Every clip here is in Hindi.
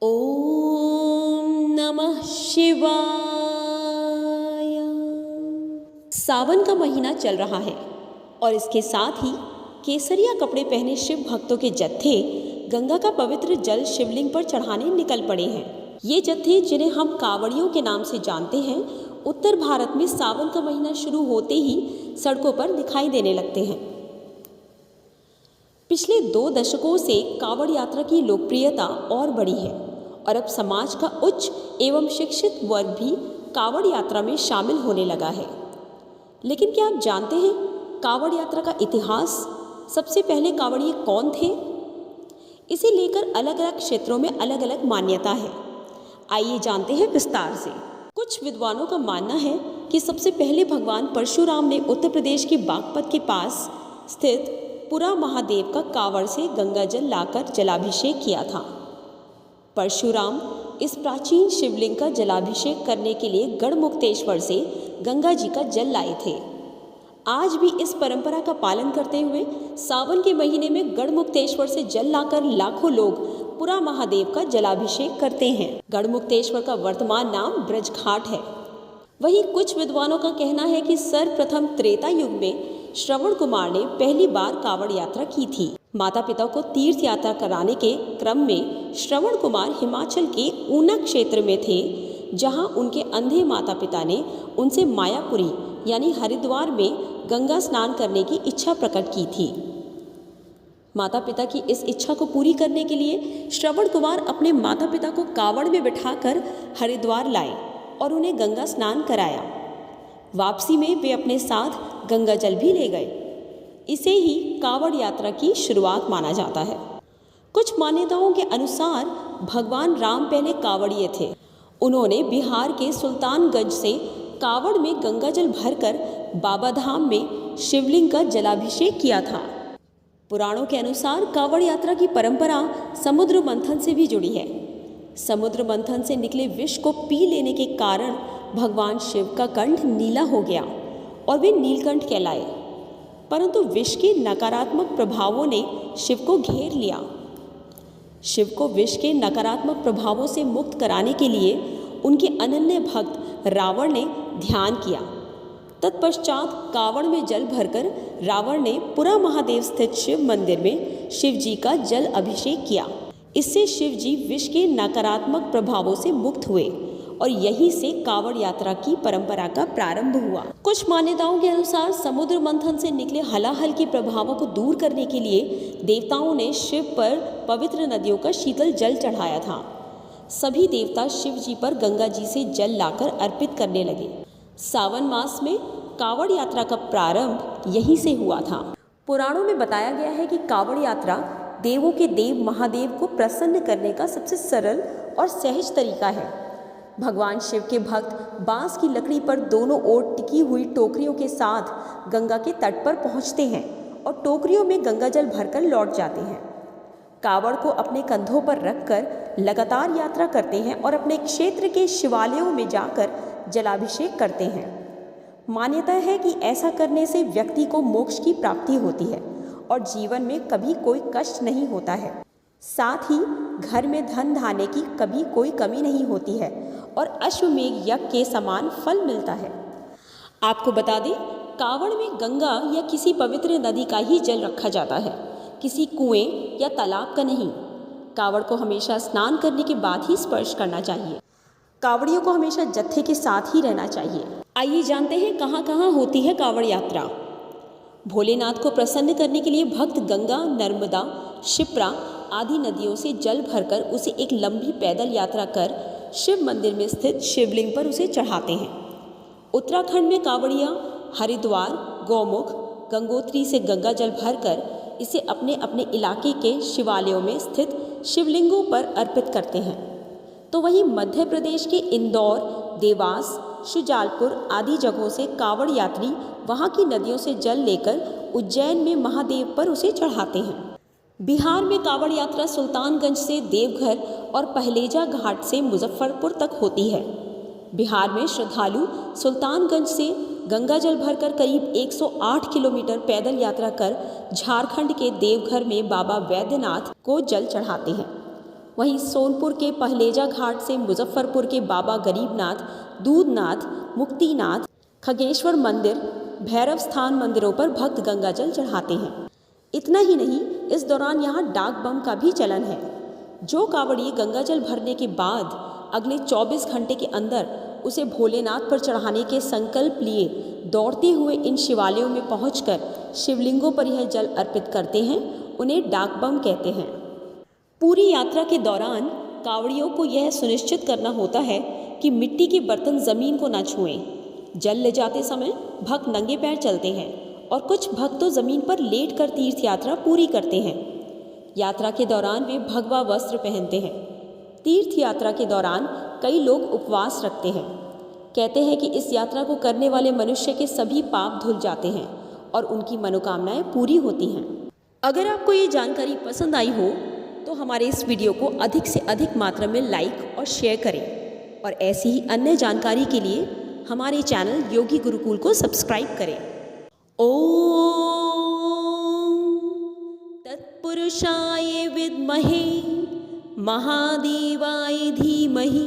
ओम नमः शिवाय। सावन का महीना चल रहा है और इसके साथ ही केसरिया कपड़े पहने शिव भक्तों के जत्थे गंगा का पवित्र जल शिवलिंग पर चढ़ाने निकल पड़े हैं। ये जत्थे, जिन्हें हम कांवड़ियों के नाम से जानते हैं, उत्तर भारत में सावन का महीना शुरू होते ही सड़कों पर दिखाई देने लगते हैं। पिछले 2 दशकों से कांवड़ यात्रा की लोकप्रियता और बढ़ी है और अब समाज का उच्च एवं शिक्षित वर्ग भी कांवड़ यात्रा में शामिल होने लगा है। लेकिन क्या आप जानते हैं कांवड़ यात्रा का इतिहास? सबसे पहले कांवड़िए कौन थे? इसे लेकर अलग अलग क्षेत्रों में अलग अलग मान्यता है। आइए जानते हैं विस्तार से। कुछ विद्वानों का मानना है कि सबसे पहले भगवान परशुराम ने उत्तर प्रदेश के बागपत के पास स्थित पुरा महादेव का कांवड़ से गंगा जल लाकर जलाभिषेक किया था। परशुराम इस प्राचीन शिवलिंग का जलाभिषेक करने के लिए गढ़मुक्तेश्वर से गंगा जी का जल लाए थे। आज भी इस परंपरा का पालन करते हुए सावन के महीने में गढ़मुक्तेश्वर से जल लाकर लाखों लोग पुरा महादेव का जलाभिषेक करते हैं। गढ़मुक्तेश्वर का वर्तमान नाम ब्रजघाट है। वहीं कुछ विद्वानों का कहना है कि सर्वप्रथम त्रेता युग में श्रवण कुमार ने पहली बार कांवड़ यात्रा की थी। माता पिता को तीर्थ यात्रा कराने के क्रम में श्रवण कुमार हिमाचल के ऊना क्षेत्र में थे, जहां उनके अंधे माता पिता ने उनसे मायापुरी यानी हरिद्वार में गंगा स्नान करने की इच्छा प्रकट की थी। माता पिता की इस इच्छा को पूरी करने के लिए श्रवण कुमार अपने माता पिता को कांवड़ में बिठाकर हरिद्वार लाए और उन्हें गंगा स्नान कराया। वापसी में वे अपने साथ गंगा जल भी ले गए। इसे ही कांवड़ यात्रा की शुरुआत माना जाता है। कुछ मान्यताओं के अनुसार भगवान राम पहले कांवड़िए थे। उन्होंने बिहार के सुल्तानगंज से कांवड़ में गंगा जल भरकर बाबा धाम में शिवलिंग का जलाभिषेक किया था। पुराणों के अनुसार कांवड़ यात्रा की परंपरा समुद्र मंथन से भी जुड़ी है। समुद्र मंथन से निकले विष को पी लेने के कारण भगवान शिव का कंठ नीला हो गया और वे नीलकंठ कहलाए। परंतु विष के नकारात्मक प्रभावों ने शिव को घेर लिया। शिव को विष के नकारात्मक प्रभावों से मुक्त कराने के लिए उनके अनन्य भक्त रावण ने ध्यान किया। तत्पश्चात कांवड़ में जल भरकर रावण ने पुरा महादेव स्थित शिव मंदिर में शिव जी का जल अभिषेक किया। इससे शिव जी विष के नकारात्मक प्रभावों से मुक्त हुए और यहीं से कांवड़ यात्रा की परंपरा का प्रारंभ हुआ। कुछ मान्यताओं के अनुसार समुद्र मंथन से निकले हलाहल के प्रभावों को दूर करने के लिए देवताओं ने शिव पर पवित्र नदियों का शीतल जल चढ़ाया था। सभी देवता शिव जी पर गंगा जी से जल लाकर अर्पित करने लगे। सावन मास में कांवड़ यात्रा का प्रारंभ यहीं से हुआ था। पुराणों में बताया गया है कि कांवड़ यात्रा देवों के देव महादेव को प्रसन्न करने का सबसे सरल और सहज तरीका है। भगवान शिव के भक्त बांस की लकड़ी पर दोनों ओर टिकी हुई टोकरियों के साथ गंगा के तट पर पहुंचते हैं और टोकरियों में गंगा जल भरकर लौट जाते हैं। कांवड़ को अपने कंधों पर रखकर लगातार यात्रा करते हैं और अपने क्षेत्र के शिवालयों में जाकर जलाभिषेक करते हैं। मान्यता है कि ऐसा करने से व्यक्ति को मोक्ष की प्राप्ति होती है और जीवन में कभी कोई कष्ट नहीं होता है। साथ ही घर में धन धान्य की कभी कोई कमी नहीं होती है और अश्वमेघ यज्ञ के समान फल मिलता है। आपको बता दें, कांवड़ में गंगा या किसी पवित्र नदी का ही जल रखा जाता है, किसी कुएं या तालाब का नहीं। कांवड़ को हमेशा स्नान करने के बाद ही स्पर्श करना चाहिए। कांवड़ियों को हमेशा जत्थे के साथ ही रहना चाहिए। आइए जानते हैं कहाँ कहाँ होती है कांवड़ यात्रा। भोलेनाथ को प्रसन्न करने के लिए भक्त गंगा, नर्मदा, क्षिप्रा आदि नदियों से जल भरकर उसे एक लंबी पैदल यात्रा कर शिव मंदिर में स्थित शिवलिंग पर उसे चढ़ाते हैं। उत्तराखंड में कांवड़िया हरिद्वार, गौमुख, गंगोत्री से गंगा जल भरकर इसे अपने अपने इलाके के शिवालयों में स्थित शिवलिंगों पर अर्पित करते हैं। तो वहीं मध्य प्रदेश के इंदौर, देवास, शुजालपुर आदि जगहों से कांवड़ यात्री वहां की नदियों से जल लेकर उज्जैन में महादेव पर उसे चढ़ाते हैं। बिहार में कांवड़ यात्रा सुल्तानगंज से देवघर और पहलेजा घाट से मुजफ्फरपुर तक होती है। बिहार में श्रद्धालु सुल्तानगंज से गंगा जल भरकर करीब 108 किलोमीटर पैदल यात्रा कर झारखंड के देवघर में बाबा वैद्यनाथ को जल चढ़ाते हैं। वहीं सोनपुर के पहलेजा घाट से मुजफ्फरपुर के बाबा गरीबनाथ, दूधनाथ, मुक्तिनाथ, खगेश्वर मंदिर, भैरव स्थान मंदिरों पर भक्त गंगाजल चढ़ाते हैं। इतना ही नहीं, इस दौरान यहाँ डाक बम का भी चलन है। जो कांवड़िए गंगाजल भरने के बाद अगले 24 घंटे के अंदर उसे भोलेनाथ पर चढ़ाने के संकल्प लिए दौड़ते हुए इन शिवालयों में पहुंचकर शिवलिंगों पर यह जल अर्पित करते हैं, उन्हें डाक बम कहते हैं। पूरी यात्रा के दौरान कांवड़ियों को यह सुनिश्चित करना होता है कि मिट्टी के बर्तन ज़मीन को न छुएं। जल ले जाते समय भक्त नंगे पैर चलते हैं और कुछ भक्त तो ज़मीन पर लेट कर तीर्थ यात्रा पूरी करते हैं। यात्रा के दौरान वे भगवा वस्त्र पहनते हैं। तीर्थ यात्रा के दौरान कई लोग उपवास रखते हैं। कहते हैं कि इस यात्रा को करने वाले मनुष्य के सभी पाप धुल जाते हैं और उनकी मनोकामनाएं पूरी होती हैं। अगर आपको ये जानकारी पसंद आई हो तो हमारे इस वीडियो को अधिक से अधिक मात्रा में लाइक और शेयर करें और ऐसी ही अन्य जानकारी के लिए हमारे चैनल योगी गुरुकुल को सब्सक्राइब करें। ओम तत्पुरुषाय विद्महे महादेवाय धीमहि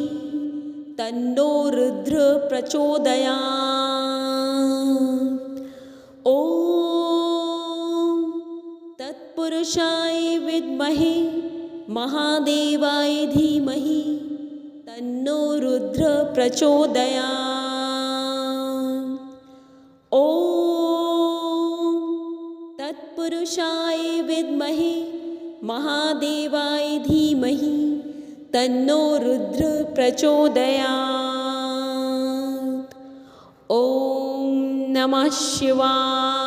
तन्नो रुद्र प्रचोदयात्। ओम तत्पुरुषाय विद्महे महादेवाय धीमहि तन्नो रुद्र प्रचोदयात्। ओम तत्पुरुषाय विद्महे महादेवाय धीमहि तन्नो रुद्र प्रचोदयात्। ओम नमः शिवाय।